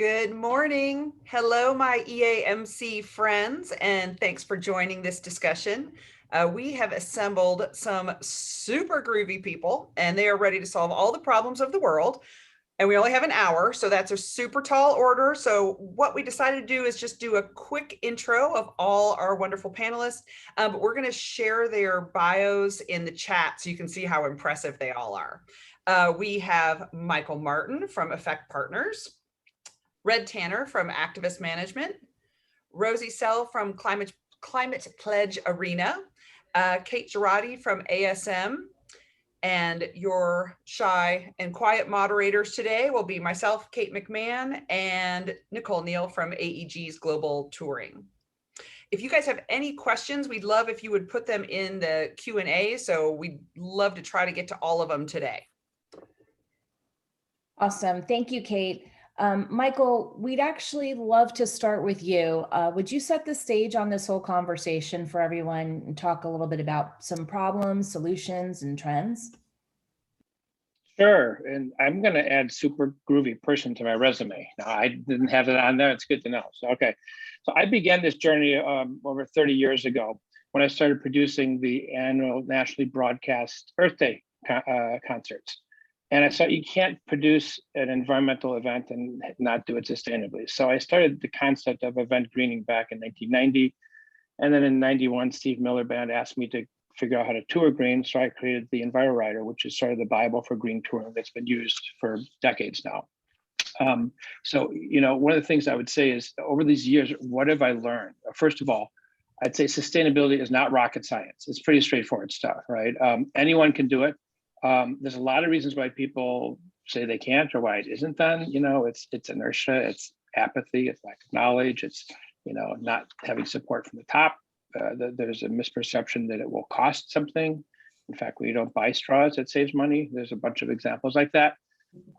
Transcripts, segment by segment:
Good morning. Hello, my EAMC friends, and thanks for joining this discussion. We have assembled some super groovy people, and they are ready to solve all the problems of the world. And we only have an hour, so that's a super tall order. So what we decided to do is just do a quick intro of all our wonderful panelists, but we're going to share their bios in the chat so you can see how impressive they all are. We have Michael Martin from Effect Partners, Red Tanner from Activist Management, Rosie Selle from Climate Pledge Arena, Kate Girotti from ASM, and your shy and quiet moderators today will be myself, Kate McMahon, and Nicole Neal from AEG's Global Touring. If you guys have any questions, we'd love if you would put them in the Q&A, so we'd love to try to get to all of them today. Awesome. Thank you, Kate. Michael, we'd actually love to start with you. Would you set the stage on this whole conversation for everyone and talk a little bit about some problems, solutions, and trends? Sure, and I'm going to add super groovy person to my resume. Now, I didn't have it on there. It's good to know. So, okay. So I began this journey over 30 years ago when I started producing the annual nationally broadcast Earth Day concerts. And I thought you can't produce an environmental event and not do it sustainably. So I started the concept of event greening back in 1990. And then in 91, Steve Miller Band asked me to figure out how to tour green. So I created the EnviroRider, which is sort of the Bible for green touring that's been used for decades now. So, one of the things I would say is over these years, what have I learned? First of all, I'd say sustainability is not rocket science. It's pretty straightforward stuff, right? Anyone can do it. There's a lot of reasons why people say they can't or why it isn't done. It's inertia, it's apathy, it's lack of knowledge, it's not having support from the top. There's a misperception that it will cost something. In fact, when you don't buy straws, it saves money. There's a bunch of examples like that.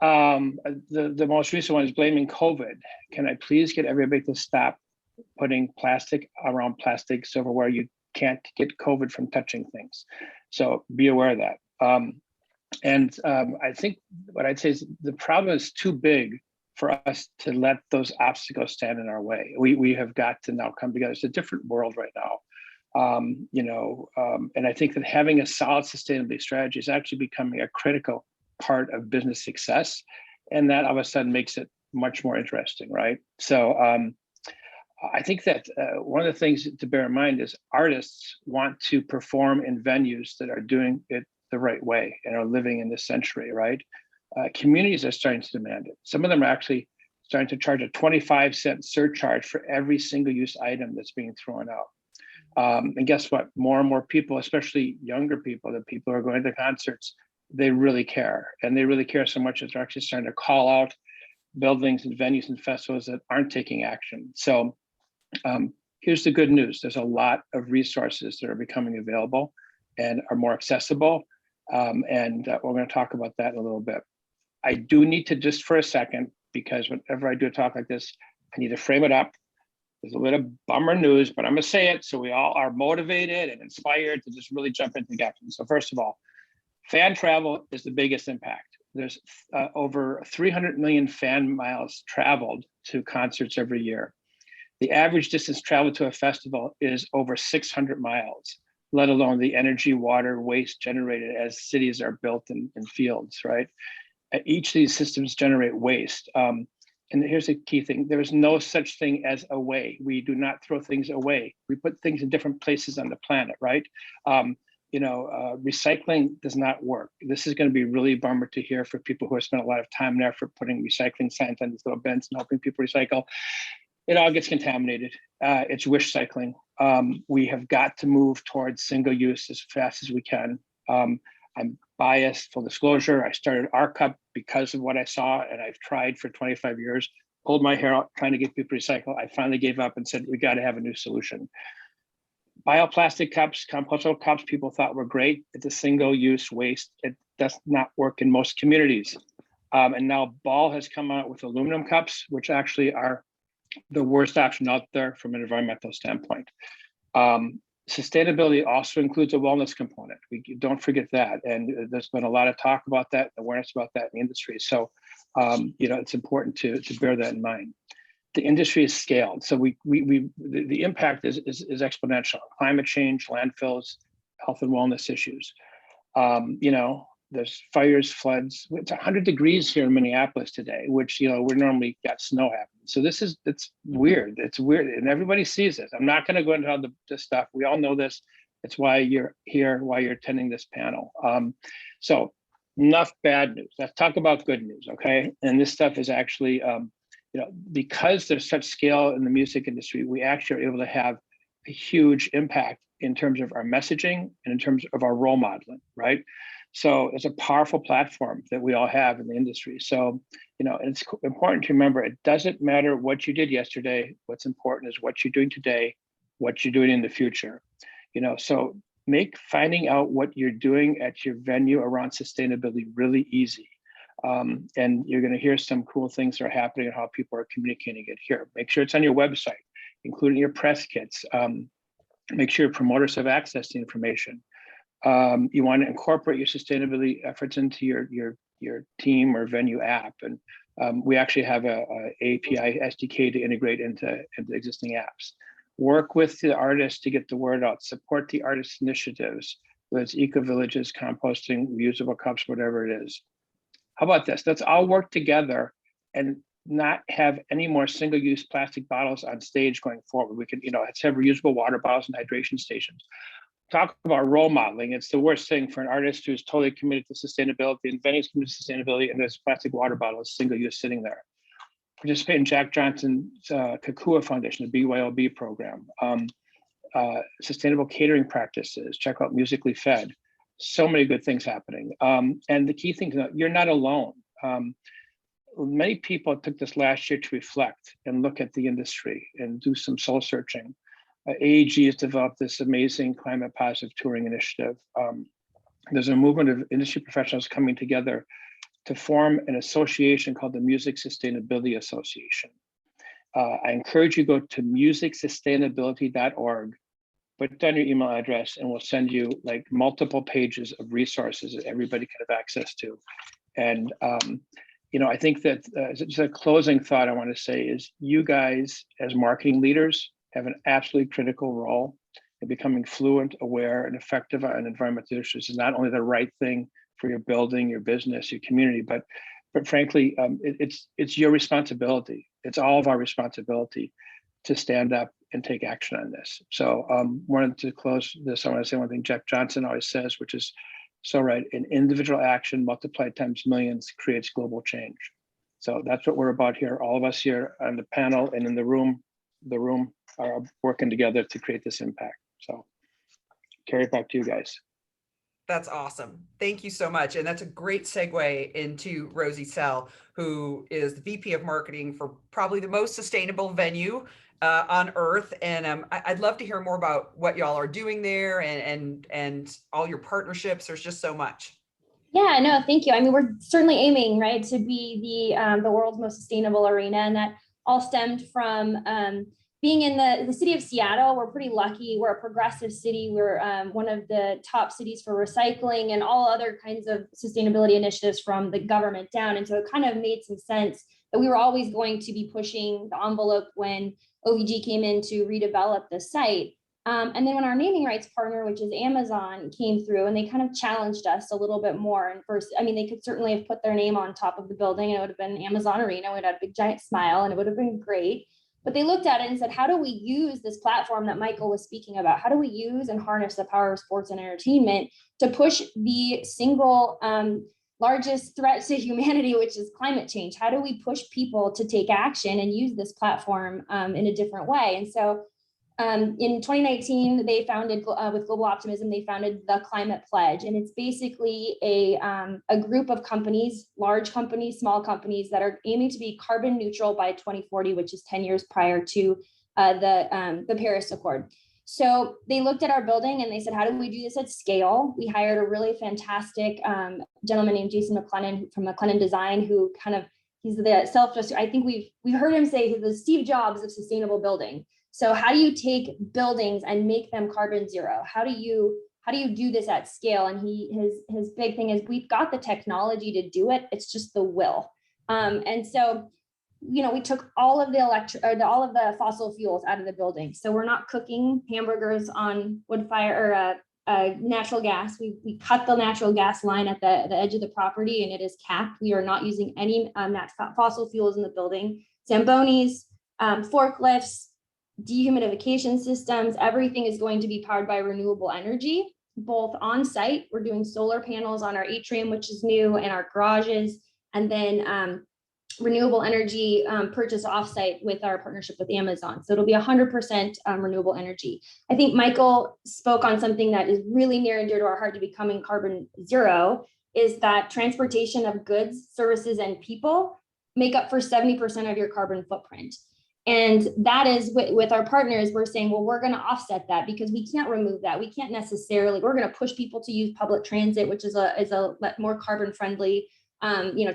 The most recent one is blaming COVID. Can I please get everybody to stop putting plastic around plastic silverware? You can't get COVID from touching things. So be aware of that. I think what I'd say is the problem is too big for us to let those obstacles stand in our way. We have got to now come together. It's a different world right now. And I think that having a solid sustainability strategy is actually becoming a critical part of business success. And that all of a sudden makes it much more interesting, right? So I think that one of the things to bear in mind is artists want to perform in venues that are doing it the right way and are living in this century, right? Communities are starting to demand it. Some of them are actually starting to charge a 25-cent surcharge for every single-use item that's being thrown out. And guess what? More and more people, especially younger people, the people who are going to concerts, they really care. And they really care so much that they're actually starting to call out buildings and venues and festivals that aren't taking action. So here's the good news. There's a lot of resources that are becoming available and are more accessible. And we're going to talk about that in a little bit. I do need to just for a second, because whenever I do a talk like this, I need to frame it up. There's a little bummer news, but I'm going to say it so we all are motivated and inspired to just really jump into the action. So first of all, fan travel is the biggest impact. There's over 300 million fan miles traveled to concerts every year. The average distance traveled to a festival is over 600 miles, let alone the energy, water, waste generated as cities are built in fields, right? Each of these systems generate waste. And here's the key thing. There is no such thing as away. We do not throw things away. We put things in different places on the planet, right? Recycling does not work. This is going to be really bummer to hear for people who have spent a lot of time and effort putting recycling signs on these little bins and helping people recycle. It all gets contaminated. It's wish cycling. We have got to move towards single use as fast as we can. I'm biased, full disclosure. I started r.Cup because of what I saw, and I've tried for 25 years, pulled my hair out trying to get people to recycle. I finally gave up and said, we got to have a new solution. Bioplastic cups, compostable cups, people thought were great. It's a single-use waste. It does not work in most communities. And now Ball has come out with aluminum cups, which actually are the worst option out there from an environmental standpoint. Sustainability also includes a wellness component. We don't forget that, and there's been a lot of talk about that, awareness about that in the industry. So, it's important to bear that in mind. The industry is scaled, so the impact is exponential. Climate change, landfills, health and wellness issues. There's fires, floods. It's 100 degrees here in Minneapolis today, which we're normally got snow happening. So it's weird. It's weird, and everybody sees it. I'm not going to go into all this stuff. We all know this. It's why you're here, why you're attending this panel. So enough bad news. Let's talk about good news, okay? And this stuff is actually, because there's such scale in the music industry, we actually are able to have a huge impact in terms of our messaging and in terms of our role modeling, right? So it's a powerful platform that we all have in the industry. So, it's important to remember, it doesn't matter what you did yesterday. What's important is what you're doing today, what you're doing in the future. So make finding out what you're doing at your venue around sustainability really easy. And you're going to hear some cool things that are happening and how people are communicating it here. Make sure it's on your website, including your press kits. Make sure promoters have access to information. You want to incorporate your sustainability efforts into your team or venue app, and we actually have a API SDK to integrate into existing apps. Work with the artists to get the word out. Support the artist initiatives, whether it's eco villages, composting, reusable cups, whatever it is. How about this? Let's all work together and not have any more single-use plastic bottles on stage going forward. We can, let's have reusable water bottles and hydration stations. Talk about role modeling. It's the worst thing for an artist who's totally committed to sustainability and venue's committed to sustainability, and there's plastic water bottles, single use, sitting there. Participate in Jack Johnson's Kakua Foundation, the BYOB program. Sustainable catering practices. Check out Musically Fed. So many good things happening. And the key thing to know, you're not alone. Many people took this last year to reflect and look at the industry and do some soul searching. AEG has developed this amazing climate positive touring initiative. There's a movement of industry professionals coming together to form an association called the Music Sustainability Association. I encourage you to go to musicsustainability.org, put down your email address, and we'll send you like multiple pages of resources that everybody can have access to. And I think that just a closing thought I want to say is, you guys as marketing leaders have an absolutely critical role in becoming fluent, aware, and effective on environmental issues. Is not only the right thing for your building, your business, your community, but frankly, it's your responsibility. It's all of our responsibility to stand up and take action on this. So wanted to close this, I want to say one thing Jeff Johnson always says, which is so right: an individual action multiplied times millions creates global change. So that's what we're about here. All of us here on the panel and in the room are working together to create this impact. So carry it back to you guys. That's awesome. Thank you so much. And that's a great segue into Rosie Selle, who is the VP of Marketing for probably the most sustainable venue on earth. And I'd love to hear more about what y'all are doing there and all your partnerships. There's just so much. Yeah, no, thank you. I mean, we're certainly aiming, right, to be the world's most sustainable arena, and that all stemmed from being in the city of Seattle. We're pretty lucky. We're a progressive city. We're one of the top cities for recycling and all other kinds of sustainability initiatives from the government down. And so it kind of made some sense that we were always going to be pushing the envelope when OVG came in to redevelop the site. And then when our naming rights partner, which is Amazon, came through, and they kind of challenged us a little bit more. And first, I mean, they could certainly have put their name on top of the building, and it would have been Amazon Arena. We'd had a big giant smile, and it would have been great. But they looked at it and said, how do we use this platform that Michael was speaking about? How do we use and harness the power of sports and entertainment to push the single largest threat to humanity, which is climate change? How do we push people to take action and use this platform in a different way? And so in 2019, they founded, with Global Optimism, they founded the Climate Pledge. And it's basically a group of companies, large companies, small companies, that are aiming to be carbon neutral by 2040, which is 10 years prior to the Paris Accord. So they looked at our building and they said, how do we do this at scale? We hired a really fantastic gentleman named Jason McLennan from McLennan Design, who kind of, he's the I think we've heard him say he's the Steve Jobs of sustainable building. So how do you take buildings and make them carbon zero? How do you do this at scale? And his big thing is, we've got the technology to do it. It's just the will. And so, we took all of the fossil fuels out of the building. So we're not cooking hamburgers on wood fire or natural gas. We cut the natural gas line at the edge of the property, and it is capped. We are not using any fossil fuels in the building. Zambonis, forklifts, dehumidification systems, everything is going to be powered by renewable energy, both on site. We're doing solar panels on our atrium, which is new, and our garages, and then renewable energy purchase offsite with our partnership with Amazon. So it'll be 100% renewable energy. I think Michael spoke on something that is really near and dear to our heart to becoming carbon zero, is that transportation of goods, services, and people make up for 70% of your carbon footprint. And that is with our partners, we're saying, well, we're going to offset that, because we can't remove that. We can't necessarily, we're going to push people to use public transit, which is a more carbon friendly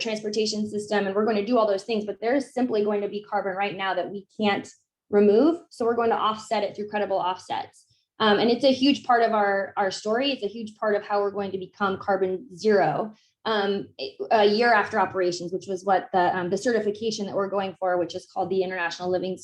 transportation system. And we're going to do all those things, but there's simply going to be carbon right now that we can't remove. So we're going to offset it through credible offsets. And it's a huge part of our story. It's a huge part of how we're going to become carbon zero a year after operations, which was what the certification that we're going for, which is called the International Living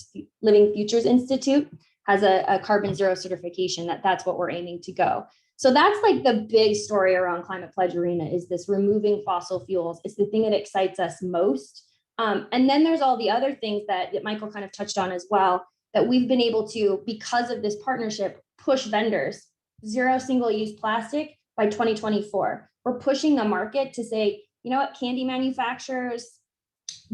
Futures Institute, has a carbon zero certification. That's what we're aiming to go. So that's like the big story around Climate Pledge Arena, is this removing fossil fuels. It's the thing that excites us most. And then there's all the other things that Michael kind of touched on as well, that we've been able to, because of this partnership, push vendors, zero single-use plastic by 2024. We're pushing the market to say, you know what, candy manufacturers,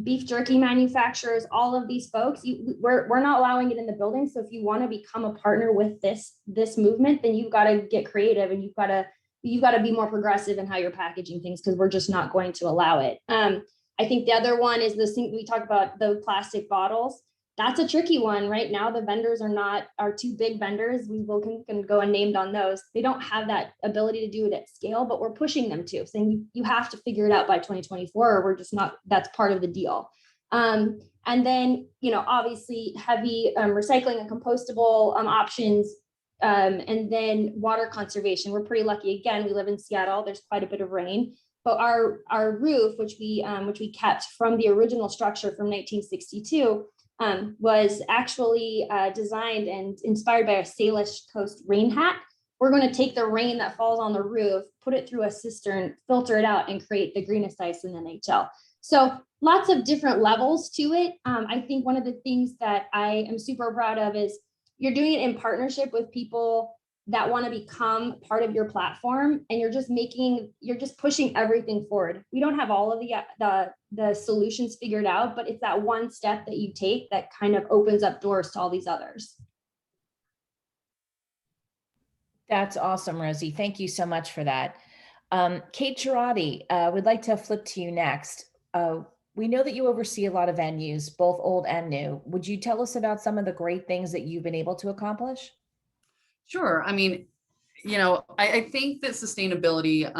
beef jerky manufacturers, all of these folks, we're not allowing it in the building. So if you want to become a partner with this movement, then you've got to get creative, and you've got to be more progressive in how you're packaging things, because we're just not going to allow it. I think the other one is this thing we talked about, the plastic bottles. That's a tricky one. Right now, the vendors are two big vendors. We can go unnamed on those. They don't have that ability to do it at scale, but we're pushing them to, saying you have to figure it out by 2024, or we're just not, that's part of the deal. And then, obviously heavy recycling and compostable options. And then water conservation. We're pretty lucky. Again, we live in Seattle. There's quite a bit of rain, but our roof, which we kept from the original structure from 1962, was actually designed and inspired by a Salish Coast rain hat. We're going to take the rain that falls on the roof, put it through a cistern, filter it out, and create the greenest ice in the NHL. So lots of different levels to it. I think one of the things that I am super proud of is you're doing it in partnership with people that want to become part of your platform, and you're just pushing everything forward. We don't have all of the solutions figured out, but it's that one step that you take that kind of opens up doors to all these others. That's awesome, Rosie. Thank you so much for that. Kate Girotti, we'd like to flip to you next. We know that you oversee a lot of venues, both old and new. Would you tell us about some of the great things that you've been able to accomplish? Sure. I mean, I think that sustainability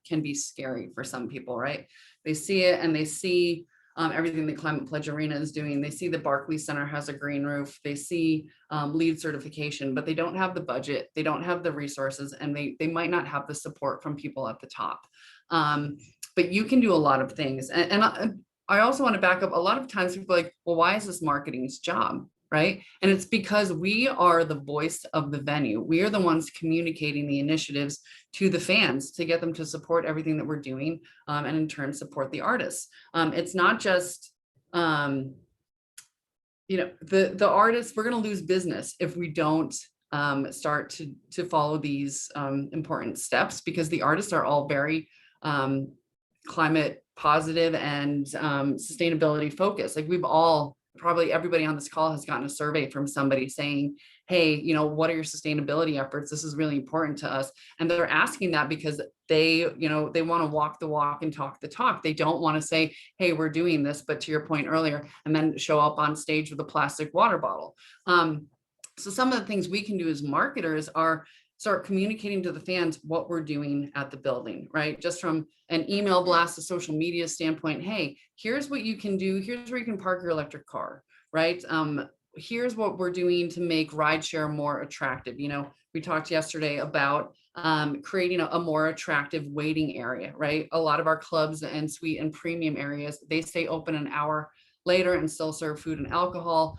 can be scary for some people, right? They see it and they see everything the Climate Pledge Arena is doing. They see the Barclays Center has a green roof. They see LEED certification, but they don't have the budget. They don't have the resources, and they might not have the support from people at the top. But you can do a lot of things. And I also want to back up. A lot of times people are like, well, why is this marketing's job? Right. And it's because we are the voice of the venue. We are the ones communicating the initiatives to the fans to get them to support everything that we're doing, and in turn support the artists. It's not just, the artists, we're going to lose business if we don't start to follow these important steps, because the artists are all very climate positive and sustainability focused. Like probably everybody on this call has gotten a survey from somebody saying, hey, what are your sustainability efforts? This is really important to us. And they're asking that because they want to walk the walk and talk the talk. They don't want to say, hey, we're doing this, but to your point earlier, and then show up on stage with a plastic water bottle. So some of the things we can do as marketers are start communicating to the fans what we're doing at the building, right? Just from an email blast, a social media standpoint, hey, here's what you can do. Here's where you can park your electric car, right? here's what we're doing to make rideshare more attractive. You know, we talked yesterday about creating a more attractive waiting area, right? A lot of our clubs and suite and premium areas, they stay open an hour later and still serve food and alcohol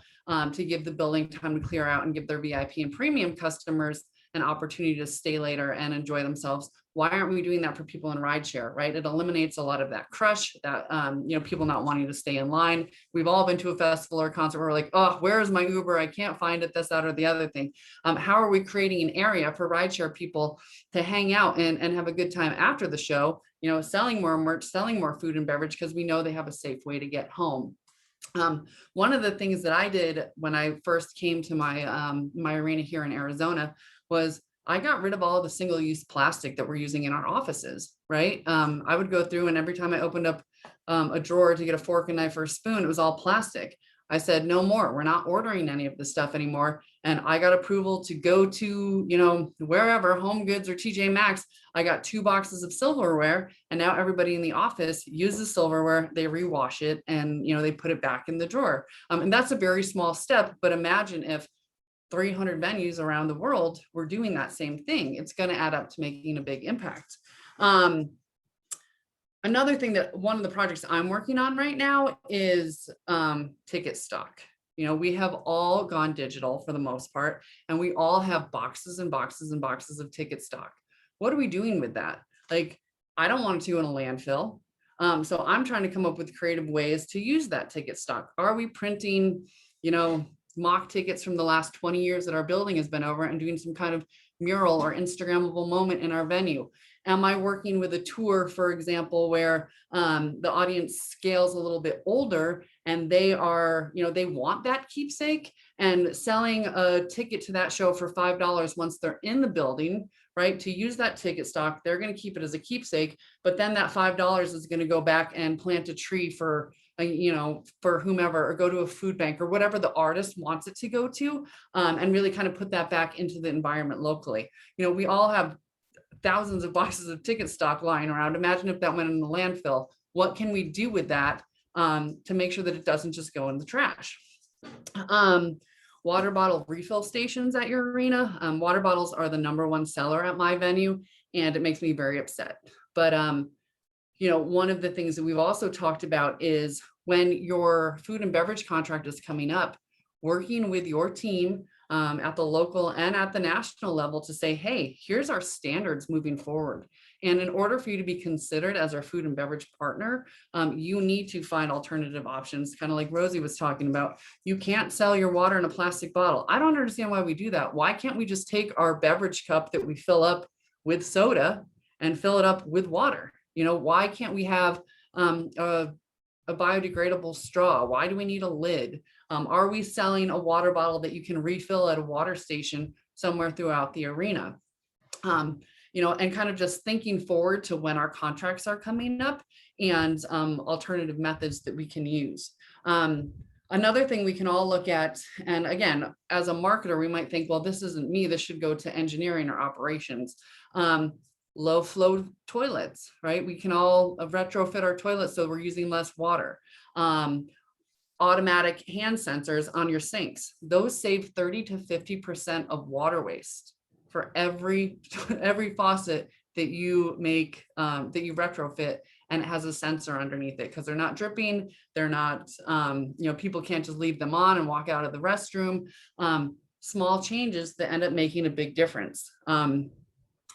to give the building time to clear out and give their VIP and premium customers an opportunity to stay later and enjoy themselves. Why aren't we doing that for people in rideshare, right? It eliminates a lot of that crush, that you know, people not wanting to stay in line. We've all been to a festival or a concert where we're like, oh, where's my Uber? I can't find it, this, that, or the other thing. How are we creating an area for rideshare people to hang out and have a good time after the show, you know, selling more merch, selling more food and beverage, because we know they have a safe way to get home. One of the things that I did when I first came to my my arena here in Arizona was I got rid of all the single-use plastic that we're using in our offices, right? I would go through, and every time I opened up a drawer to get a fork and knife or a spoon, it was all plastic. I said, no more, we're not ordering any of this stuff anymore. And I got approval to go to, you know, wherever, Home Goods or TJ Maxx. I got 2 boxes of silverware, and now everybody in the office uses silverware, they rewash it, and, you know, they put it back in the drawer. And that's a very small step, but imagine if 300 venues around the world were doing that same thing. It's going to add up to making a big impact. Another thing that one of the projects I'm working on right now is ticket stock. You know, we have all gone digital for the most part, and we all have boxes and boxes and boxes of ticket stock. What are we doing with that? Like, I don't want it to go in a landfill. So I'm trying to come up with creative ways to use that ticket stock. Are we printing, you know, mock tickets from the last 20 years that our building has been over and doing some kind of mural or Instagrammable moment in our venue? Am I working with a tour, for example, where the audience scales a little bit older and they are, you know, they want that keepsake, and selling a ticket to that show for $5 once they're in the building, right? To use that ticket stock, they're going to keep it as a keepsake, but then that $5 is going to go back and plant a tree for, you know, for whomever, or go to a food bank or whatever the artist wants it to go to, and really kind of put that back into the environment locally. You know, we all have thousands of boxes of ticket stock lying around. Imagine if that went in the landfill. What can we do with that to make sure that it doesn't just go in the trash? Water bottle refill stations at your arena. Water bottles are the #1 seller at my venue, and it makes me very upset. But you know, one of the things that we've also talked about is when your food and beverage contract is coming up, working with your team at the local and at the national level to say, hey, here's our standards moving forward. And in order for you to be considered as our food and beverage partner, you need to find alternative options, kind of like Rosie was talking about. You can't sell your water in a plastic bottle. I don't understand why we do that. Why can't we just take our beverage cup that we fill up with soda and fill it up with water? You know, why can't we have a biodegradable straw? Why do we need a lid? Are we selling a water bottle that you can refill at a water station somewhere throughout the arena? You know, and kind of just thinking forward to when our contracts are coming up and alternative methods that we can use. Another thing we can all look at, and again, as a marketer, we might think, well, this isn't me, this should go to engineering or operations. Low flow toilets, right? We can all retrofit our toilets so we're using less water. Automatic hand sensors on your sinks. Those save 30 to 50% of water waste for every faucet that you make, that you retrofit, and it has a sensor underneath it, because they're not dripping, they're not, you know, people can't just leave them on and walk out of the restroom. Small changes that end up making a big difference.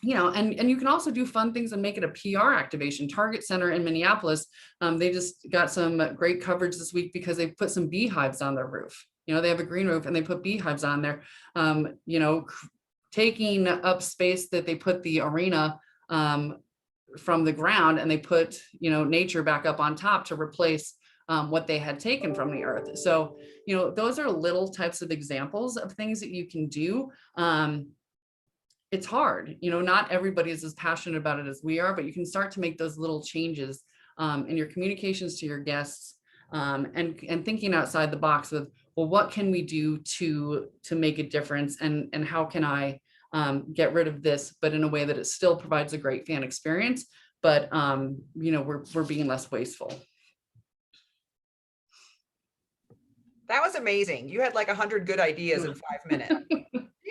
You know, and you can also do fun things and make it a PR activation. Target Center in Minneapolis, they just got some great coverage this week because they put some beehives on their roof. You know, they have a green roof and they put beehives on there, you know, taking up space that they put the arena from the ground, and they put, you know, nature back up on top to replace what they had taken from the earth. So, you know, those are little types of examples of things that you can do. It's hard, you know, not everybody is as passionate about it as we are, but you can start to make those little changes in your communications to your guests, and thinking outside the box with, well, what can we do to make a difference, and how can I get rid of this, but in a way that it still provides a great fan experience, but you know, we're being less wasteful. That was amazing. You had like 100 good ideas in 5 minutes.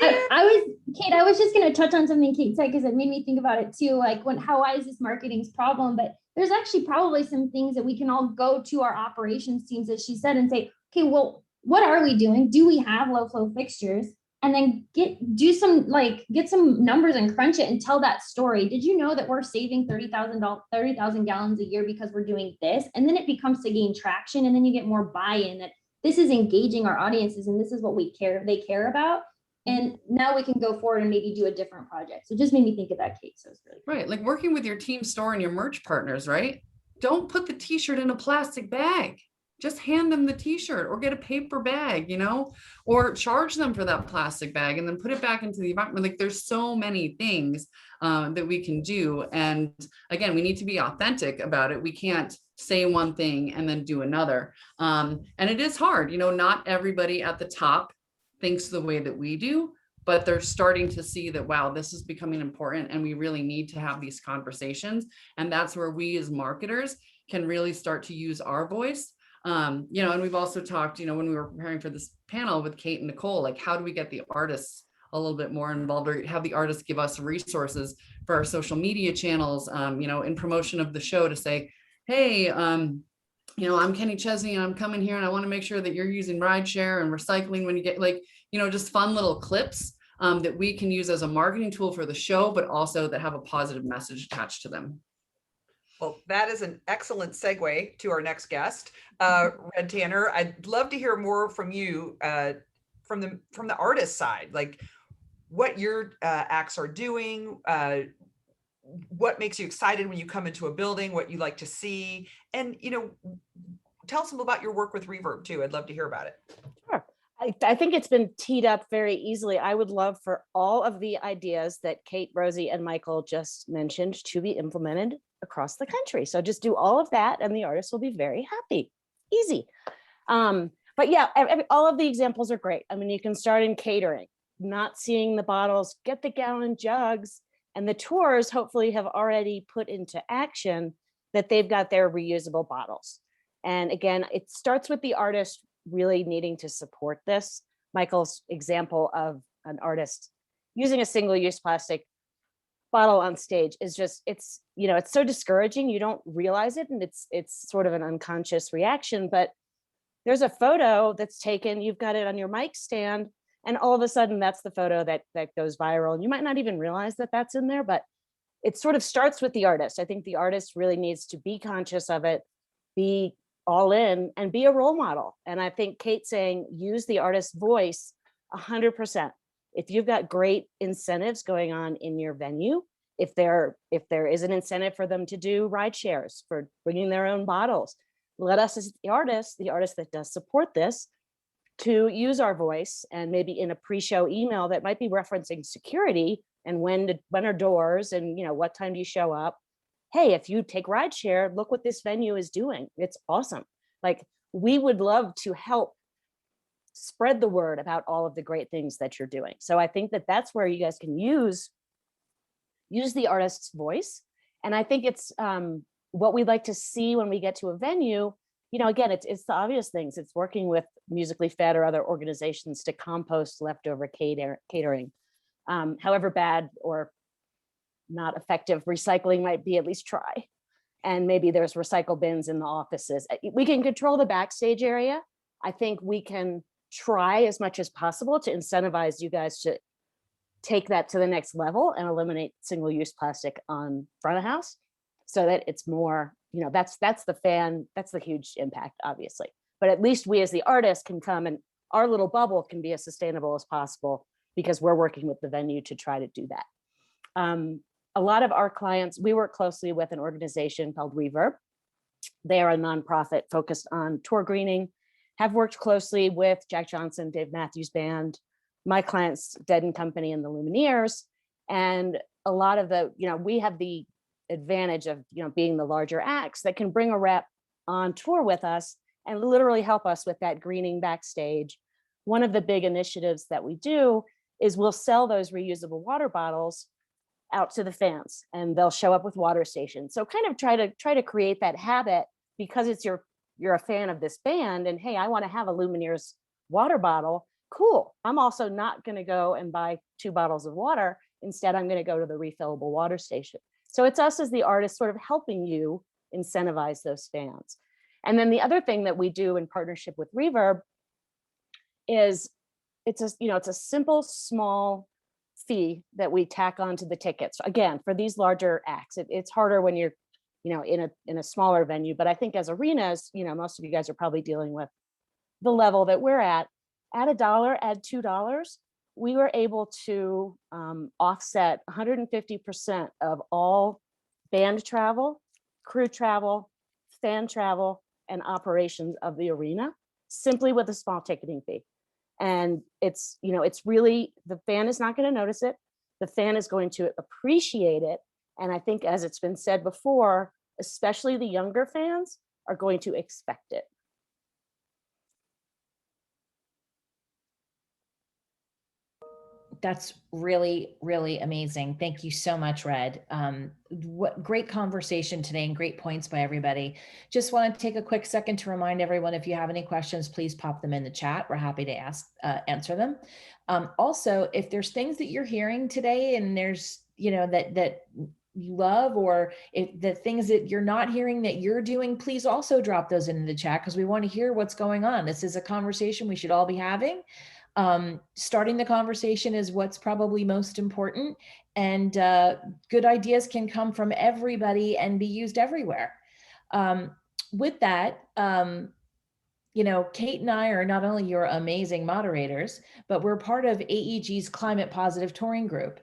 I was, Kate, I was just going to touch on something Kate said, because it made me think about it too. Like why is this marketing's problem? But there's actually probably some things that we can all go to our operations teams, as she said, and say, okay, well, what are we doing? Do we have low flow fixtures? And then get some numbers and crunch it and tell that story. Did you know that we're saving 30,000 gallons a year because we're doing this? And then it becomes to gain traction, and then you get more buy-in that this is engaging our audiences and this is what they care about. And now we can go forward and maybe do a different project. So it just made me think of that, Kate. So it's really right. Like working with your team store and your merch partners, right? Don't put the t-shirt in a plastic bag. Just hand them the t-shirt or get a paper bag, you know, or charge them for that plastic bag and then put it back into the environment. Like there's so many things that we can do. And again, we need to be authentic about it. We can't say one thing and then do another. And it is hard, you know, not everybody at the top thinks the way that we do, but they're starting to see that, wow, this is becoming important and we really need to have these conversations. And that's where we as marketers can really start to use our voice. You know, and we've also talked, you know, when we were preparing for this panel with Kate and Nicole, like how do we get the artists a little bit more involved, or have the artists give us resources for our social media channels, you know, in promotion of the show to say, hey, you know, I'm Kenny Chesney and I'm coming here and I want to make sure that you're using rideshare and recycling when you get, like, you know, just fun little clips that we can use as a marketing tool for the show, but also that have a positive message attached to them. Well, that is an excellent segue to our next guest, Red Tanner. I'd love to hear more from you from the artist side, like what your acts are doing, what makes you excited when you come into a building, what you like to see, and, you know, tell us about your work with Reverb too. I'd love to hear about it. Sure. I think it's been teed up very easily. I would love for all of the ideas that Kate, Rosie, and Michael just mentioned to be implemented across the country. So just do all of that and the artists will be very happy. Easy. But yeah, all of the examples are great. I mean, you can start in catering, not seeing the bottles, get the gallon jugs, and the tours hopefully have already put into action that they've got their reusable bottles. And again, it starts with the artist really needing to support this. Michael's example of an artist using a single-use plastic bottle on stage is just, it's, you know, it's so discouraging. You don't realize it, and it's sort of an unconscious reaction, but there's a photo that's taken, you've got it on your mic stand, and all of a sudden that's the photo that goes viral. And you might not even realize that that's in there, but it sort of starts with the artist. I think the artist really needs to be conscious of it, be all in, and be a role model. And I think Kate saying, use the artist's voice 100%. If you've got great incentives going on in your venue, if there is an incentive for them to do ride shares, for bringing their own bottles, let us as the artist that does support this, to use our voice, and maybe in a pre-show email that might be referencing security and when are doors, and, you know, what time do you show up? Hey, if you take ride share, look what this venue is doing. It's awesome. Like, we would love to help spread the word about all of the great things that you're doing. So I think that that's where you guys can use the artist's voice. And I think it's what we'd like to see when we get to a venue. You know, again, it's the obvious things. It's working with Musically Fed or other organizations to compost leftover catering. However bad or not effective recycling might be, at least try. And maybe there's recycle bins in the offices. We can control the backstage area. I think we can try as much as possible to incentivize you guys to take that to the next level and eliminate single-use plastic on front of house, so that it's more, you know, that's the huge impact, obviously. But at least we as the artists can come, and our little bubble can be as sustainable as possible, because we're working with the venue to try to do that. A lot of our clients, we work closely with an organization called Reverb. They are a nonprofit focused on tour greening, have worked closely with Jack Johnson, Dave Matthews Band, my clients, Dead and Company, and the Lumineers. And a lot of the, you know, we have the advantage of, you know, being the larger acts that can bring a rep on tour with us and literally help us with that greening backstage. One of the big initiatives that we do is we'll sell those reusable water bottles out to the fans, and they'll show up with water stations. So kind of try to create that habit, because it's your you're a fan of this band and hey, I want to have a Lumineers water bottle. Cool. I'm also not going to go and buy 2 bottles of water. Instead, I'm going to go to the refillable water station. So it's us as the artists sort of helping you incentivize those fans. And then the other thing that we do in partnership with Reverb is it's a simple, small fee that we tack onto the tickets. Again, for these larger acts, it's harder when you're, in a smaller venue. But I think as arenas, most of you guys are probably dealing with the level that we're at. Add $1, add $2, we were able to offset 150% of all band travel, crew travel, fan travel, and operations of the arena simply with a small ticketing fee. And it's really, the fan is not going to notice it. The fan is going to appreciate it. And I think, as it's been said before, especially the younger fans are going to expect it. That's really, really amazing. Thank you so much, Red. What great conversation today and great points by everybody. Just want to take a quick second to remind everyone, if you have any questions, please pop them in the chat. We're happy to answer them. Also, if there's things that you're hearing today and there's, that you love, or if the things that you're not hearing that you're doing, please also drop those into the chat, because we want to hear what's going on. This is a conversation we should all be having. Starting the conversation is what's probably most important, and good ideas can come from everybody and be used everywhere. With that, Kate and I are not only your amazing moderators, but we're part of AEG's Climate Positive Touring Group.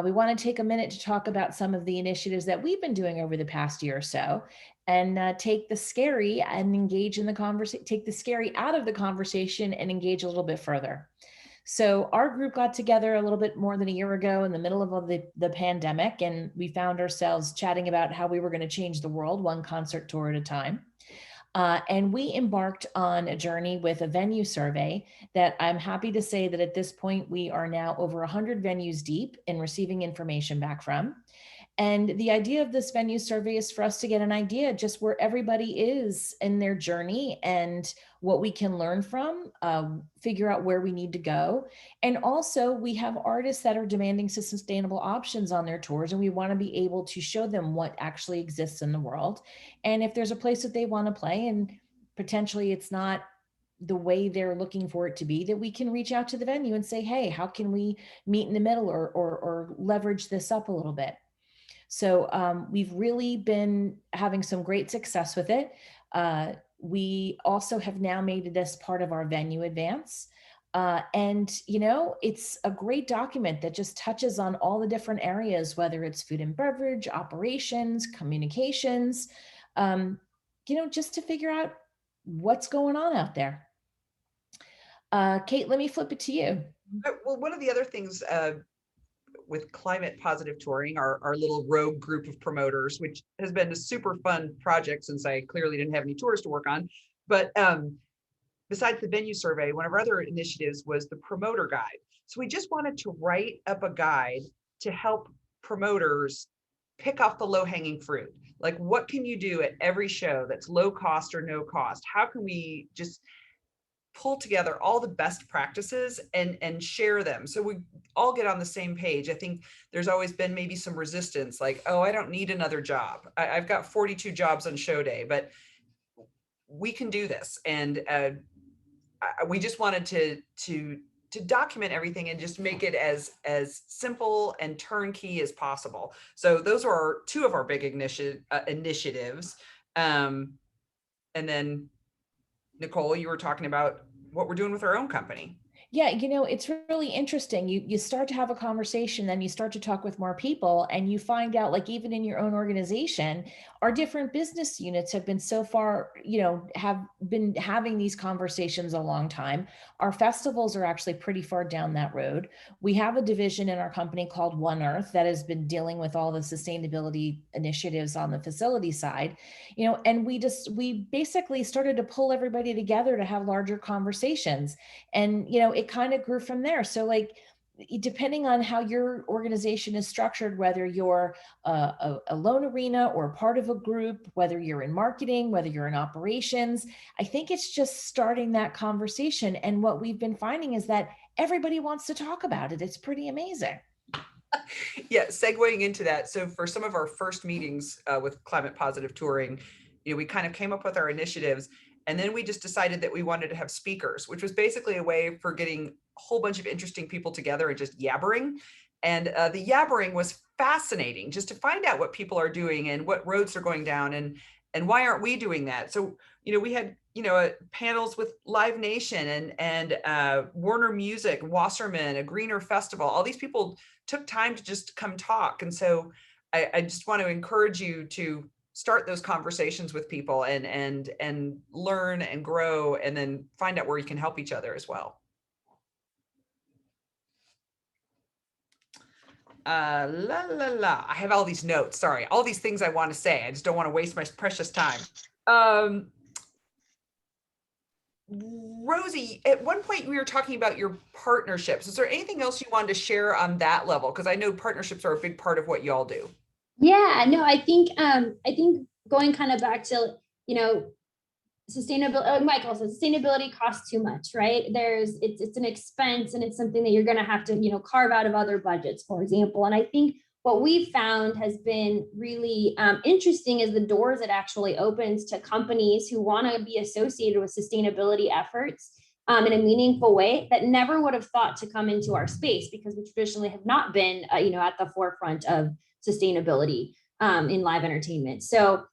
We want to take a minute to talk about some of the initiatives that we've been doing over the past year or so, and take the scary and engage in the conversation, take the scary out of the conversation and engage a little bit further. So our group got together a little bit more than a year ago in the middle of the pandemic, and we found ourselves chatting about how we were going to change the world one concert tour at a time. And we embarked on a journey with a venue survey that I'm happy to say that at this point, we are now over 100 venues deep in receiving information back from. And the idea of this venue survey is for us to get an idea just where everybody is in their journey and what we can learn from, figure out where we need to go. And also, we have artists that are demanding sustainable options on their tours, and we want to be able to show them what actually exists in the world. And if there's a place that they want to play and potentially it's not the way they're looking for it to be, that we can reach out to the venue and say, hey, how can we meet in the middle or leverage this up a little bit? So we've really been having some great success with it. We also have now made this part of our venue advance. And it's a great document that just touches on all the different areas, whether it's food and beverage, operations, communications, just to figure out what's going on out there. Kate, let me flip it to you. Well, one of the other things with Climate Positive Touring, our little rogue group of promoters, which has been a super fun project since I clearly didn't have any tours to work on. But besides the venue survey, one of our other initiatives was the promoter guide. So we just wanted to write up a guide to help promoters pick off the low-hanging fruit. Like, what can you do at every show that's low cost or no cost? How can we just pull together all the best practices and share them so we all get on the same page? I think there's always been maybe some resistance, like, oh, I don't need another job. I've got 42 jobs on show day, but we can do this. And we just wanted to document everything and just make it as simple and turnkey as possible. So those are two of our big initiatives. And then Nicole, you were talking about what we're doing with our own company. Yeah, it's really interesting. You start to have a conversation, then you start to talk with more people, and you find out, like, even in your own organization, our different business units have been so far, have been having these conversations a long time. Our festivals are actually pretty far down that road. We have a division in our company called One Earth that has been dealing with all the sustainability initiatives on the facility side, and we basically started to pull everybody together to have larger conversations. And, it kind of grew from there. So, like, depending on how your organization is structured, whether you're a lone arena or part of a group, whether you're in marketing, whether you're in operations, I think it's just starting that conversation. And what we've been finding is that everybody wants to talk about it. It's pretty amazing. Yeah, segueing into that. So for some of our first meetings with climate positive touring, we kind of came up with our initiatives, and then we just decided that we wanted to have speakers, which was basically a way for getting a whole bunch of interesting people together and just yabbering. And the yabbering was fascinating, just to find out what people are doing and what roads are going down, and why aren't we doing that? So we had panels with Live Nation and Warner Music, Wasserman, A Greener Festival. All these people took time to just come talk. And so I just want to encourage you to start those conversations with people and learn and grow, and then find out where you can help each other as well. I have all these notes. Sorry, all these things I want to say. I just don't want to waste my precious time. Rosie, at one point we were talking about your partnerships. Is there anything else you wanted to share on that level? Because I know partnerships are a big part of what y'all do. Yeah, no, I think going kind of back to, sustainability, like Michael said, sustainability costs too much, right? It's an expense, and it's something that you're going to have to, carve out of other budgets, for example. And I think what we've found has been really interesting is the doors it actually opens to companies who want to be associated with sustainability efforts in a meaningful way that never would have thought to come into our space, because we traditionally have not been, at the forefront of sustainability in live entertainment. So,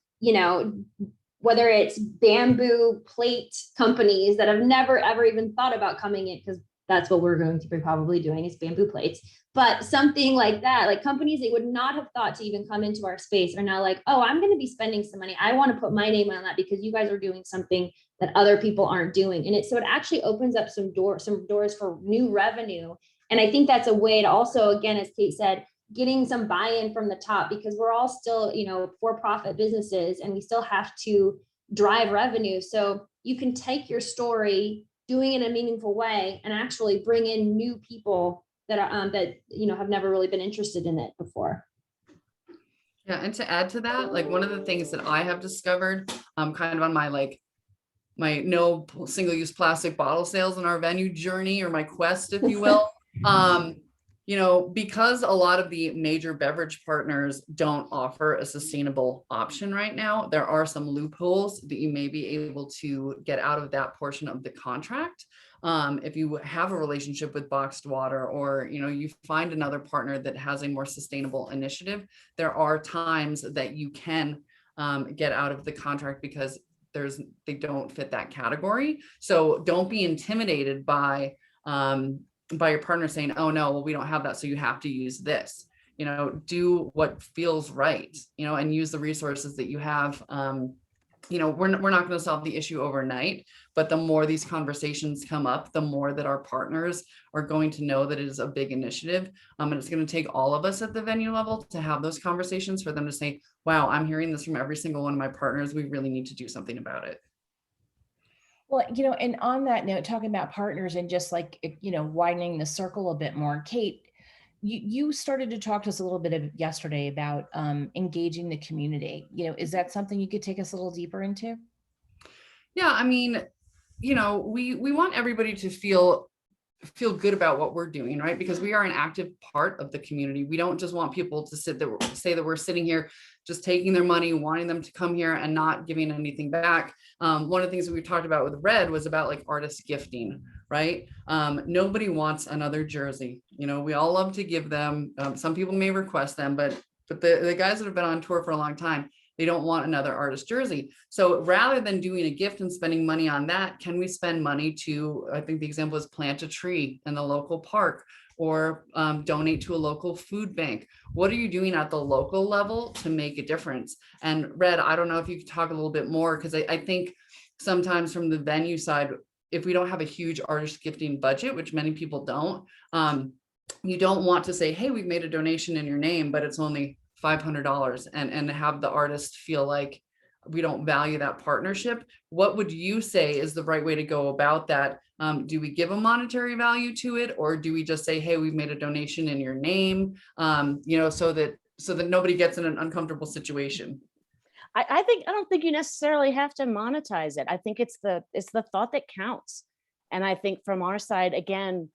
whether it's bamboo plate companies that have never, ever even thought about coming in, because that's what we're going to be probably doing is bamboo plates, but something like that, like companies that would not have thought to even come into our space are now like, oh, I'm going to be spending some money. I want to put my name on that because you guys are doing something that other people aren't doing. And so it actually opens up some doors for new revenue. And I think that's a way to also, again, as Kate said, getting some buy-in from the top, because we're all still, for-profit businesses, and we still have to drive revenue. So you can take your story, doing it in a meaningful way, and actually bring in new people that are have never really been interested in it before. Yeah, and to add to that, like one of the things that I have discovered, kind of on my no single-use plastic bottle sales in our venue journey, or my quest, if you will. Because a lot of the major beverage partners don't offer a sustainable option right now, there are some loopholes that you may be able to get out of that portion of the contract. If you have a relationship with Boxed Water, or, you find another partner that has a more sustainable initiative, there are times that you can get out of the contract because they don't fit that category. So don't be intimidated by your partner saying, oh no, well, we don't have that, so you have to use this. Do what feels right, and use the resources that you have. We're not going to solve the issue overnight, but the more these conversations come up, the more that our partners are going to know that it is a big initiative. And it's going to take all of us at the venue level to have those conversations, for them to say, wow, I'm hearing this from every single one of my partners. We really need to do something about it. Well, and on that note, talking about partners and just like, widening the circle a bit more, Kate, you started to talk to us a little bit yesterday about engaging the community. Is that something you could take us a little deeper into? Yeah, I mean, we want everybody to feel good about what we're doing, right? Because we are an active part of the community. We don't just want people to say that we're sitting here just taking their money, wanting them to come here and not giving anything back. One of the things that we talked about with Red was about like artist gifting, right? Nobody wants another jersey. We all love to give them. Some people may request them, but the guys that have been on tour for a long time, they don't want another artist jersey. So rather than doing a gift and spending money on that, can we spend money to, I think the example is plant a tree in the local park, or donate to a local food bank? What are you doing at the local level to make a difference? And Red, I don't know if you could talk a little bit more, because I think sometimes from the venue side, if we don't have a huge artist gifting budget, which many people don't, you don't want to say, hey, we've made a donation in your name, but it's only $500, and have the artist feel like we don't value that partnership. What would you say is the right way to go about that Do we give a monetary value to it, or do we just say, hey, we've made a donation in your name, so that nobody gets in an uncomfortable situation? I don't think you necessarily have to monetize it. I think it's the thought that counts. And I think from our side, again,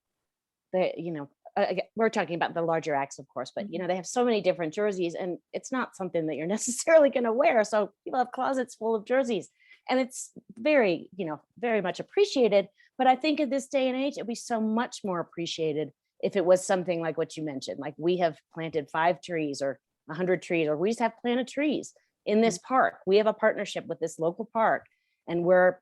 we're talking about the larger acts, of course, but they have so many different jerseys, and it's not something that you're necessarily going to wear. So people have closets full of jerseys, and it's very, very much appreciated. But I think in this day and age, it'd be so much more appreciated if it was something like what you mentioned, like we have planted 5 trees or 100 trees, or we just have planted trees in this park. We have a partnership with this local park, and we're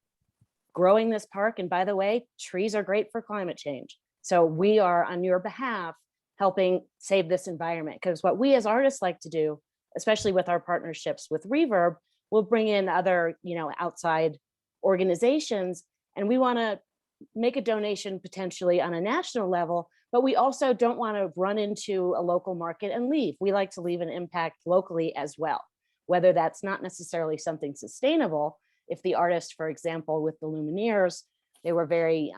growing this park. And by the way, trees are great for climate change. So we are on your behalf helping save this environment, because what we as artists like to do, especially with our partnerships with Reverb, we'll bring in other, outside organizations, and we want to make a donation potentially on a national level, but we also don't want to run into a local market and leave. We like to leave an impact locally as well, whether that's not necessarily something sustainable. If the artist, for example, with the Lumineers, they were very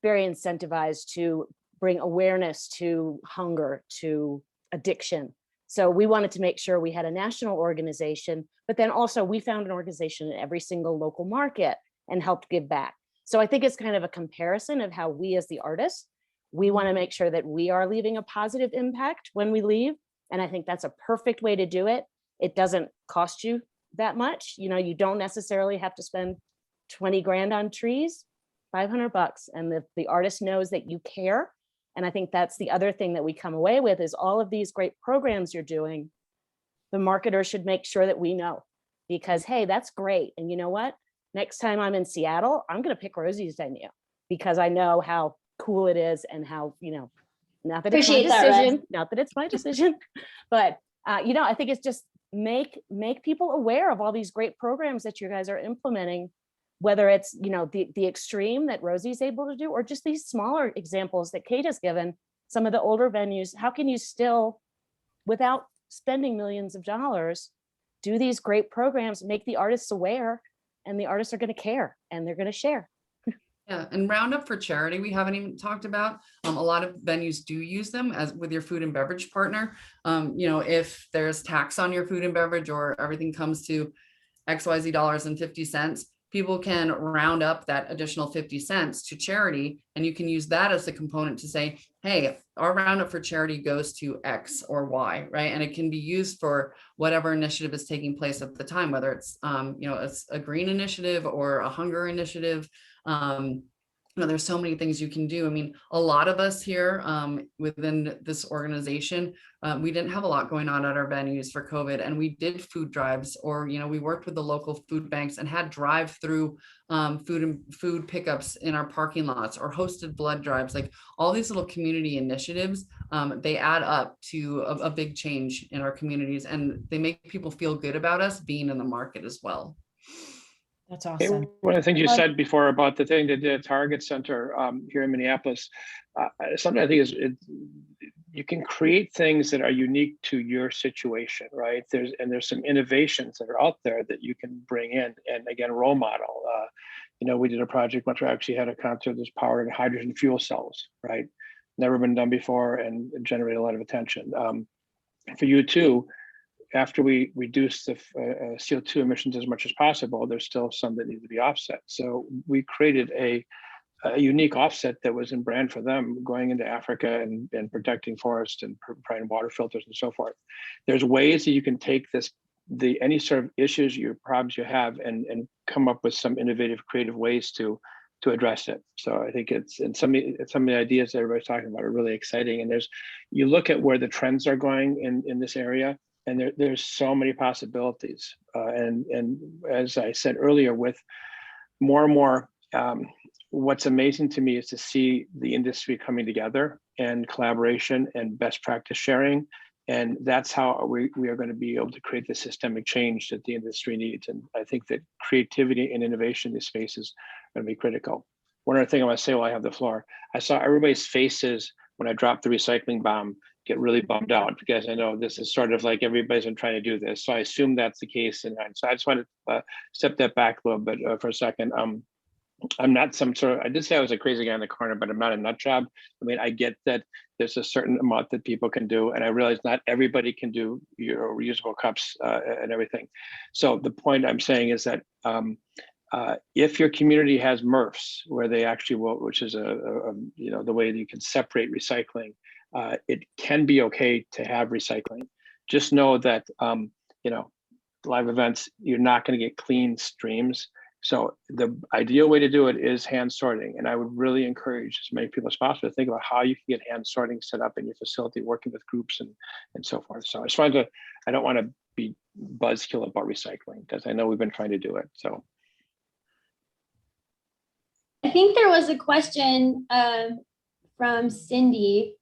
incentivized to bring awareness to hunger, to addiction. So we wanted to make sure we had a national organization, but then also we found an organization in every single local market and helped give back. So I think it's kind of a comparison of how we as the artists, we want to make sure that we are leaving a positive impact when we leave. And I think that's a perfect way to do it. It doesn't cost you that much. You don't necessarily have to spend 20 grand on trees, $500. And the artist knows that you care. And I think that's the other thing that we come away with is all of these great programs you're doing. The marketer should make sure that we know, because, hey, that's great. And you know what? Next time I'm in Seattle, I'm going to pick Rosie's venue because I know how cool it is and how, not that it's my decision, not that it's my decision, but I think it's just make people aware of all these great programs that you guys are implementing, whether it's, the extreme that Rosie's able to do, or just these smaller examples that Kate has given, some of the older venues. How can you still, without spending millions of dollars, do these great programs, make the artists aware, and the artists are going to care and they're going to share. Yeah, and Roundup for Charity, we haven't even talked about. A lot of venues do use them as with your food and beverage partner. If there's tax on your food and beverage, or everything comes to XYZ dollars and 50 cents, people can round up that additional 50 cents to charity, and you can use that as a component to say, hey, our Roundup for Charity goes to X or Y, right? And it can be used for whatever initiative is taking place at the time, whether it's it's a green initiative or a hunger initiative. There's so many things you can do. I mean, a lot of us here within this organization, we didn't have a lot going on at our venues for COVID, and we did food drives, or we worked with the local food banks and had drive-through food pickups in our parking lots, or hosted blood drives. Like all these little community initiatives, they add up to a big change in our communities, and they make people feel good about us being in the market as well. That's awesome. One of the things you said before about the thing that did at Target Center here in Minneapolis, something I think is you can create things that are unique to your situation, right? There's some innovations that are out there that you can bring in, and again, role model. We did a project which we actually had a concert that's powered in hydrogen fuel cells, right? Never been done before, and generated a lot of attention. For you too, after we reduce the CO2 emissions as much as possible, there's still some that need to be offset. So we created a unique offset that was in brand for them, going into Africa and protecting forests and providing water filters and so forth. There's ways that you can take any sort of issues, problems you have, and come up with some innovative, creative ways to address it. So I think some of the ideas that everybody's talking about are really exciting. And you look at where the trends are going in this area, and there's so many possibilities. And as I said earlier, with more and more, what's amazing to me is to see the industry coming together and collaboration and best practice sharing. And that's how we are going to be able to create the systemic change that the industry needs. And I think that creativity and innovation in these spaces are going to be critical. One other thing I want to say while I have the floor, I saw everybody's faces when I dropped the recycling bomb get really bummed out, because I know this is sort of like everybody's been trying to do this. So I assume that's the case. And so I just want to step that back a little bit for a second. I'm not some sort of, I did say I was a crazy guy in the corner, but I'm not a nut job. I mean, I get that there's a certain amount that people can do, and I realize not everybody can do your reusable cups and everything. So the point I'm saying is that if your community has MRFs where they actually will, which is you know, the way that you can separate recycling, it can be okay to have recycling. Just know that you know, live events, you're not going to get clean streams. So the ideal way to do it is hand sorting. And I would really encourage as many people as possible to think about how you can get hand sorting set up in your facility, working with groups and so forth. So I just wanted to, I don't want to be buzzkill about recycling because I know we've been trying to do it. So. I think there was a question from Cindy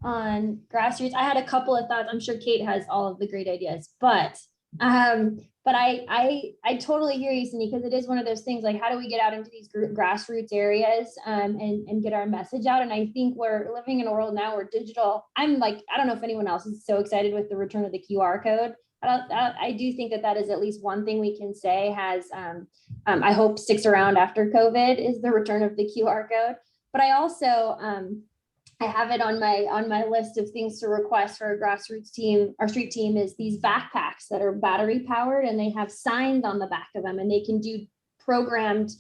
on grassroots. I had a couple of thoughts. I'm sure Kate has all of the great ideas, but I totally hear you, Cindy, because it is one of those things, like, how do we get out into these grassroots areas and get our message out? And I think we're living in a world now where digital, I'm like, I don't know if anyone else is so excited with the return of the QR code. I do think that is at least one thing we can say has, I hope sticks around after COVID, is the return of the QR code. But I also, I have it on my list of things to request for a grassroots team. Our street team is these backpacks that are battery powered, and they have signs on the back of them, and they can do programmed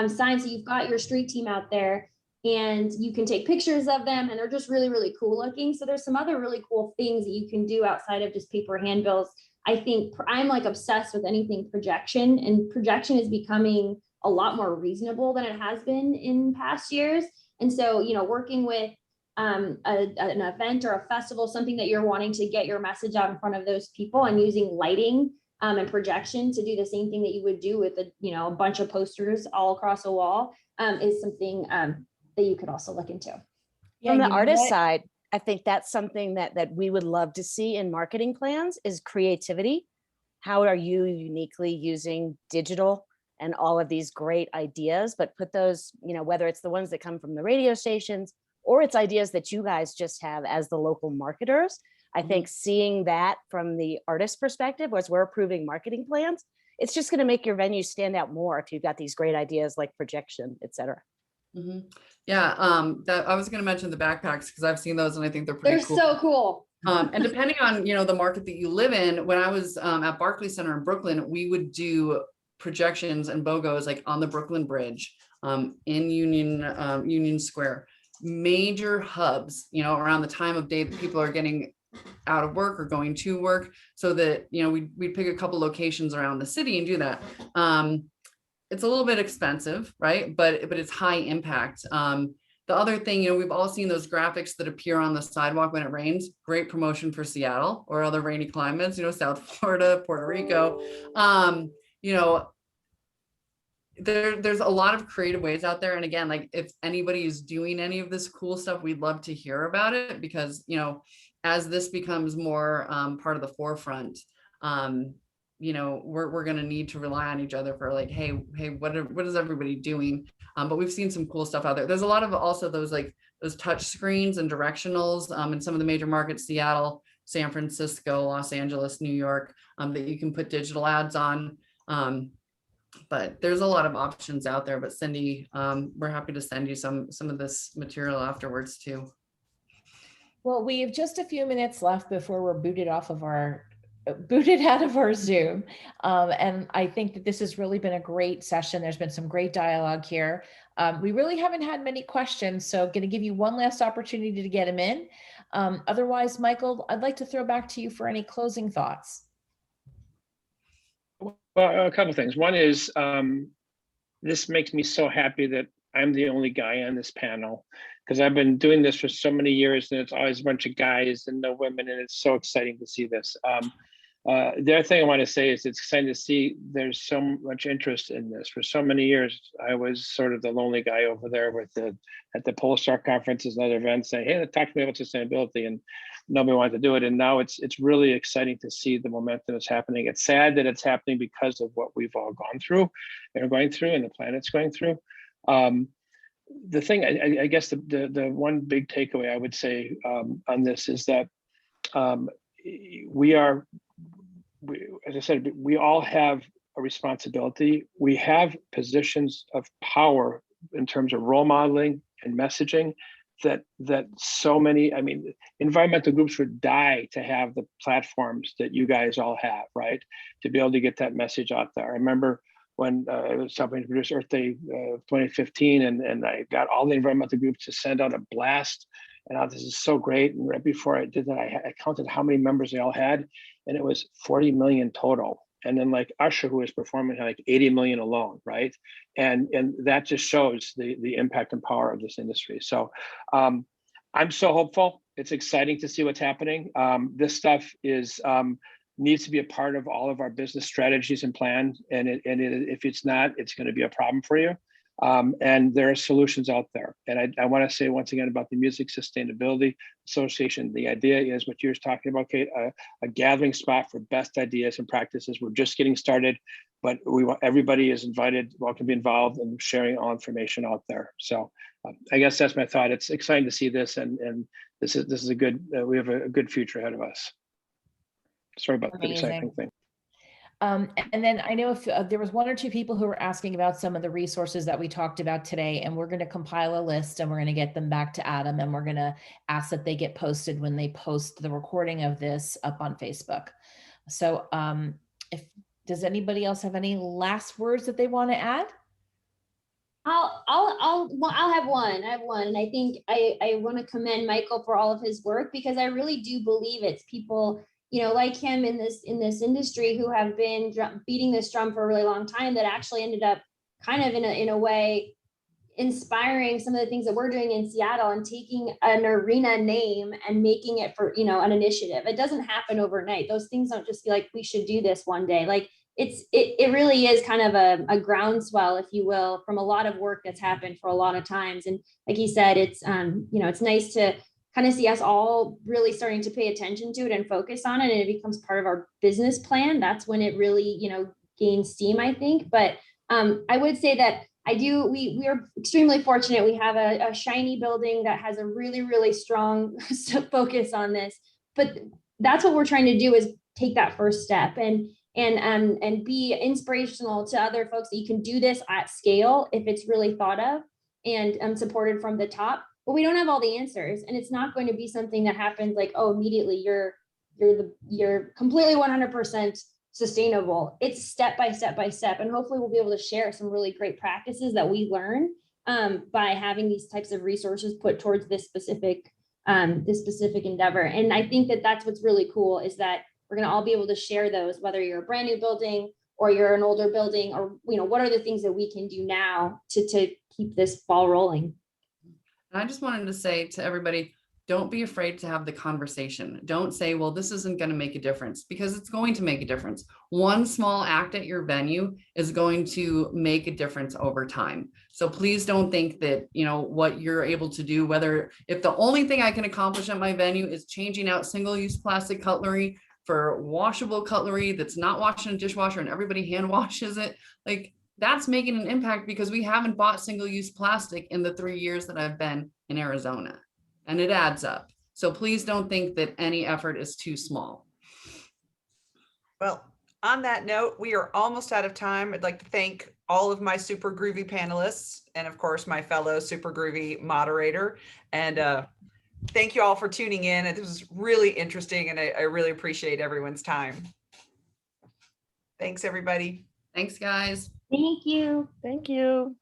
signs. So you've got your street team out there, and you can take pictures of them, and they're just really, really cool looking. So there's some other really cool things that you can do outside of just paper handbills. I think I'm like obsessed with anything projection, and projection is becoming a lot more reasonable than it has been in past years. And so, you know, working with an event or a festival, something that you're wanting to get your message out in front of those people, and using lighting and projection to do the same thing that you would do with a bunch of posters all across a wall is something that you could also look into. From the artist side, I think that's something that we would love to see in marketing plans is creativity. How are you uniquely using digital and all of these great ideas, but put those, you know, whether it's the ones that come from the radio stations or it's ideas that you guys just have as the local marketers. I think seeing that from the artist perspective, as we're approving marketing plans, it's just going to make your venue stand out more if you've got these great ideas like projection, et cetera. Yeah, that I was going to mention the backpacks because I've seen those and I think they're pretty cool. They're so cool. And depending on, you know, the market that you live in, when I was at Barclays Center in Brooklyn, we would do projections and BOGOs like on the Brooklyn Bridge, in Union Square, major hubs, you know, around the time of day that people are getting out of work or going to work, so that, you know, we'd pick a couple locations around the city and do that. It's a little bit expensive, right? But it's high impact. The other thing, you know, we've all seen those graphics that appear on the sidewalk when it rains. Great promotion for Seattle or other rainy climates, you know, South Florida, Puerto Rico. You know, there's a lot of creative ways out there. And again, like if anybody is doing any of this cool stuff, we'd love to hear about it, because, you know, as this becomes more part of the forefront, you know, we're going to need to rely on each other for like, hey, what is everybody doing? But we've seen some cool stuff out there. There's a lot of also those touch screens and directionals in some of the major markets, Seattle, San Francisco, Los Angeles, New York, that you can put digital ads on. But there's a lot of options out there. But Cindy, we're happy to send you some of this material afterwards too. Well, we have just a few minutes left before we're booted out of our Zoom. And I think that this has really been a great session. There's been some great dialogue here. We really haven't had many questions, so going to give you one last opportunity to get them in. Otherwise, Michael, I'd like to throw back to you for any closing thoughts. Well, a couple of things. One is this makes me so happy that I'm the only guy on this panel, because I've been doing this for so many years and it's always a bunch of guys and no women, and it's so exciting to see this. The other thing I want to say is it's exciting to see there's so much interest in this. For so many years, I was sort of the lonely guy over there at the Polestar conferences and other events saying, hey, talk to me about sustainability, and nobody wanted to do it. And now it's really exciting to see the momentum that's happening. It's sad that it's happening because of what we've all gone through and are going through and the planet's going through. The thing, I guess the one big takeaway I would say on this is that as I said, we all have a responsibility. We have positions of power in terms of role modeling and messaging that so many, I mean, environmental groups would die to have the platforms that you guys all have, right? To be able to get that message out there. I remember when I was helping to produce Earth Day 2015, and I got all the environmental groups to send out a blast. And I thought, this is so great. And right before I did that, I counted how many members they all had, and it was 40 million total. And then like Usher, who was performing, had like 80 million alone, right? And that just shows the impact and power of this industry. So I'm so hopeful. It's exciting to see what's happening. This stuff is needs to be a part of all of our business strategies and plans. And if it's not, it's going to be a problem for you. And there are solutions out there. And I want to say once again about the Music Sustainability Association. The idea is what you were talking about, Kate, a gathering spot for best ideas and practices. We're just getting started, but we want everybody is invited, welcome to be involved in sharing all information out there. So I guess that's my thought. It's exciting to see this, and this is a good. We have a good future ahead of us. Sorry about the exciting thing. And then I know if there was one or two people who were asking about some of the resources that we talked about today, and we're going to compile a list and we're going to get them back to Adam, and we're going to ask that they get posted when they post the recording of this up on Facebook. So does anybody else have any last words that they want to add? I'll have one. I have one. And I think I want to commend Michael for all of his work, because I really do believe it's people, you know, like him in this industry who have been beating this drum for a really long time, that actually ended up kind of in a way inspiring some of the things that we're doing in Seattle, and taking an arena name and making it for, you know, an initiative. It doesn't happen overnight. Those things don't just be like, we should do this one day. Like it really is kind of a groundswell, if you will, from a lot of work that's happened for a lot of times. And like he said, it's you know, it's nice to kind of see us all really starting to pay attention to it and focus on it, and it becomes part of our business plan. That's when it really, you know, gains steam, I think. But I would say that we are extremely fortunate. We have a shiny building that has a really, really strong focus on this, but that's what we're trying to do, is take that first step and be inspirational to other folks that you can do this at scale if it's really thought of and supported from the top. But we don't have all the answers, and it's not going to be something that happens like, oh, immediately you're completely 100% sustainable. It's step by step by step, and hopefully we'll be able to share some really great practices that we learn by having these types of resources put towards this specific endeavor. And I think that that's what's really cool, is that we're going to all be able to share those, whether you're a brand new building or you're an older building, or, you know, what are the things that we can do now to keep this ball rolling. And I just wanted to say to everybody, don't be afraid to have the conversation. Don't say, well, this isn't going to make a difference, because it's going to make a difference. One small act at your venue is going to make a difference over time. So please don't think that, you know, what you're able to do, if the only thing I can accomplish at my venue is changing out single-use plastic cutlery for washable cutlery that's not washed in a dishwasher and everybody hand washes it, like, that's making an impact, because we haven't bought single-use plastic in the 3 years that I've been in Arizona, and it adds up. So please don't think that any effort is too small. Well, on that note, we are almost out of time. I'd like to thank all of my super groovy panelists, and of course my fellow super groovy moderator. And thank you all for tuning in. This was really interesting, and I really appreciate everyone's time. Thanks, everybody. Thanks, guys. Thank you. Thank you.